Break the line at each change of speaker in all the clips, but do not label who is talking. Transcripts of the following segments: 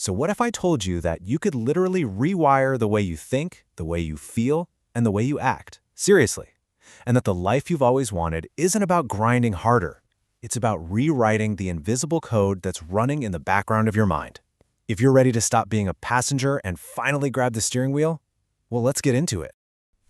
So what if I told you that you could literally rewire the way you think, the way you feel, and the way you act? Seriously. And that the life you've always wanted isn't about grinding harder. It's about rewriting the invisible code that's running in the background of your mind. If you're ready to stop being a passenger and finally grab the steering wheel, well, let's get into it.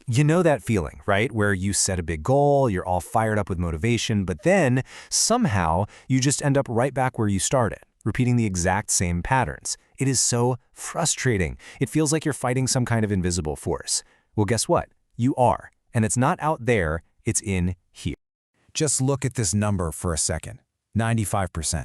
You know that feeling, right? Where you set a big goal, you're all fired up with motivation, but then somehow you just end up right back where you started, repeating the exact same patterns. It is so frustrating. It feels like you're fighting some kind of invisible force. Well, guess what? You are. And it's not out there, it's in here.
Just look at this number for a second, 95%.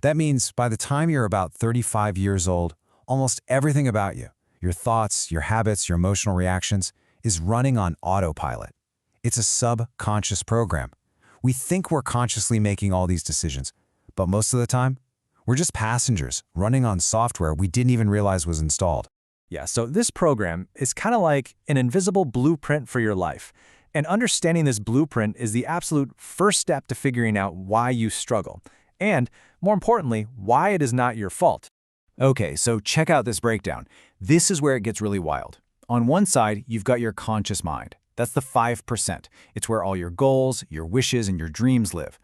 That means by the time you're about 35 years old, almost everything about you, your thoughts, your habits, your emotional reactions, is running on autopilot. It's a subconscious program. We think we're consciously making all these decisions, but most of the time, we're just passengers running on software we didn't even realize was installed.
Yeah, so this program is kind of like an invisible blueprint for your life. And understanding this blueprint is the absolute first step to figuring out why you struggle. And, more importantly, why it is not your fault. Okay, so check out this breakdown. This is where it gets really wild. On one side, you've got your conscious mind. That's the 5%. It's where all your goals, your wishes, and your dreams live.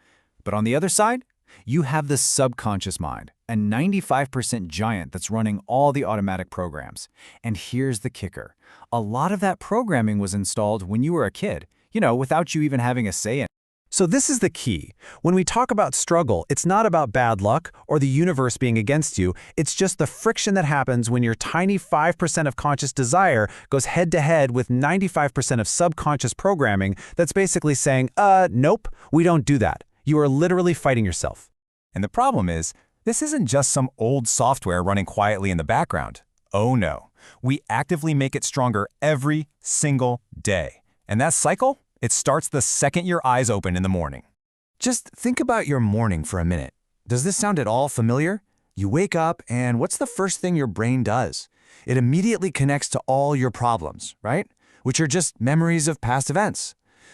But on the other side, you have the subconscious mind, a 95% giant that's running all the automatic programs. And here's the kicker. A lot of that programming was installed when you were a kid, without you even having a say in it. So this is the key. When we talk about struggle, it's not about bad luck or the universe being against you. It's just the friction that happens when your tiny 5% of conscious desire goes head-to-head with 95% of subconscious programming that's basically saying, nope, we don't do that. You are literally fighting yourself. And the problem is, this isn't just some old software running quietly in the background. Oh no, we actively make it stronger every single day. And that cycle? It starts the second your eyes open in the morning. Just think about your morning for a minute. Does this sound at all familiar? You wake up and what's the first thing your brain does? It immediately connects to all your problems, right? Which are just memories of past events.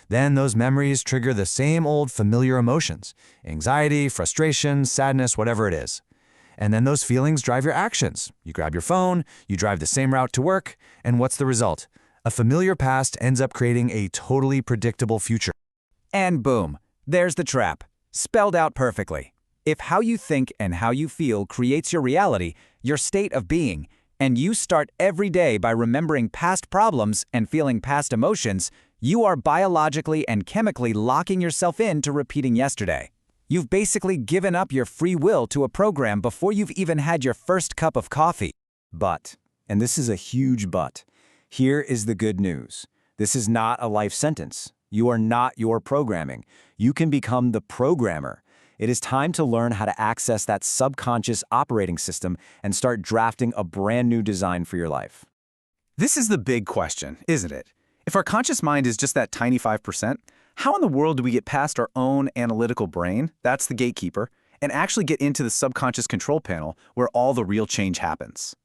Then those memories trigger the same old familiar emotions, anxiety, frustration, sadness, whatever it is. And then those feelings drive your actions. You grab your phone, you drive the same route to work, and what's the result? A familiar past ends up creating a totally predictable future.
And boom, there's the trap, spelled out perfectly. If how you think and how you feel creates your reality, your state of being, and you start every day by remembering past problems and feeling past emotions, you are biologically and chemically locking yourself into repeating yesterday. You've basically given up your free will to a program before you've even had your first cup of coffee.
But, and this is a huge but, here is the good news. This is not a life sentence. You are not your programming. You can become the programmer. It is time to learn how to access that subconscious operating system and start drafting a brand new design for your life.
This is the big question, isn't it? If our conscious mind is just that tiny 5%, how in the world do we get past our own analytical brain, that's the gatekeeper, and actually get into the subconscious control panel where all the real change happens?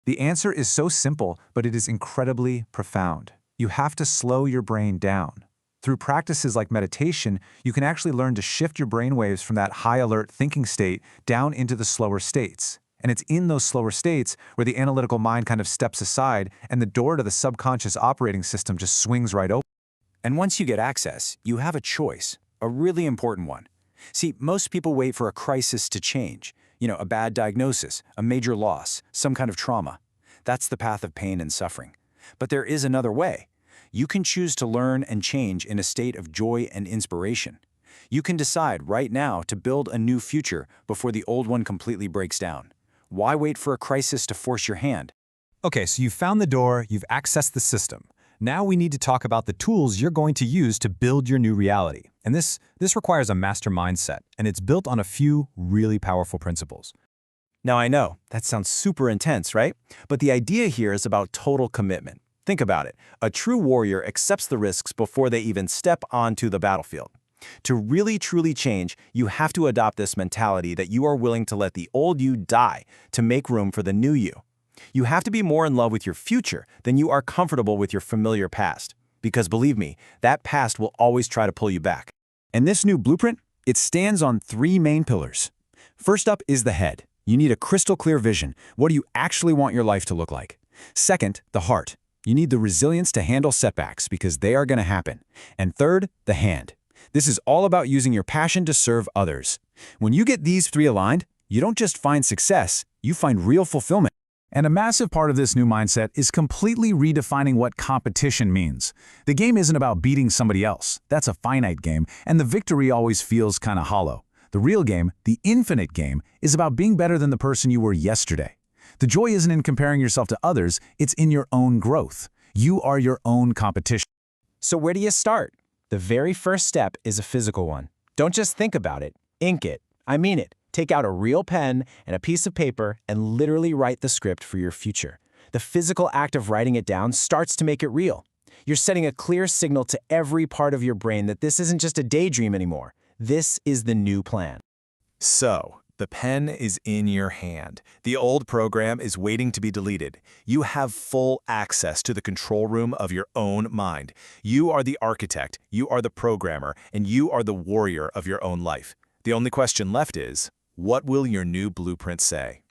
The answer is so simple, but it is incredibly profound. You have to slow your brain down. Through practices like meditation, you can actually learn to shift your brainwaves from that high-alert thinking state down into the slower states. And it's in those slower states where the analytical mind kind of steps aside and the door to the subconscious operating system just swings right open.
And once you get access, you have a choice, a really important one. See, most people wait for a crisis to change. A bad diagnosis, a major loss, some kind of trauma. That's the path of pain and suffering. But there is another way. You can choose to learn and change in a state of joy and inspiration. You can decide right now to build a new future before the old one completely breaks down. Why wait for a crisis to force your hand?
Okay, so you've found the door, you've accessed the system. Now we need to talk about the tools you're going to use to build your new reality. And this requires a master mindset, and it's built on a few really powerful principles.
Now I know, that sounds super intense, right? But the idea here is about total commitment. Think about it. A true warrior accepts the risks before they even step onto the battlefield. To really truly change, you have to adopt this mentality that you are willing to let the old you die to make room for the new you. You have to be more in love with your future than you are comfortable with your familiar past. Because believe me, that past will always try to pull you back. And this new blueprint, it stands on three main pillars. First up is the head.
You need a crystal clear vision. What do you actually want your life to look like? Second, the heart. You need the resilience to handle setbacks because they are going to happen. And third, the hand. This is all about using your passion to serve others. When you get these three aligned, you don't just find success, you find real fulfillment.
And a massive part of this new mindset is completely redefining what competition means. The game isn't about beating somebody else. That's a finite game, and the victory always feels kind of hollow. The real game, the infinite game, is about being better than the person you were yesterday. The joy isn't in comparing yourself to others, it's in your own growth. You are your own competition.
So where do you start? The very first step is a physical one. Don't just think about it, ink it. I mean it. Take out a real pen and a piece of paper and literally write the script for your future. The physical act of writing it down starts to make it real. You're setting a clear signal to every part of your brain that this isn't just a daydream anymore. This is the new plan.
So, the pen is in your hand. The old program is waiting to be deleted. You have full access to the control room of your own mind. You are the architect, you are the programmer, and you are the warrior of your own life. The only question left is, what will your new blueprint say?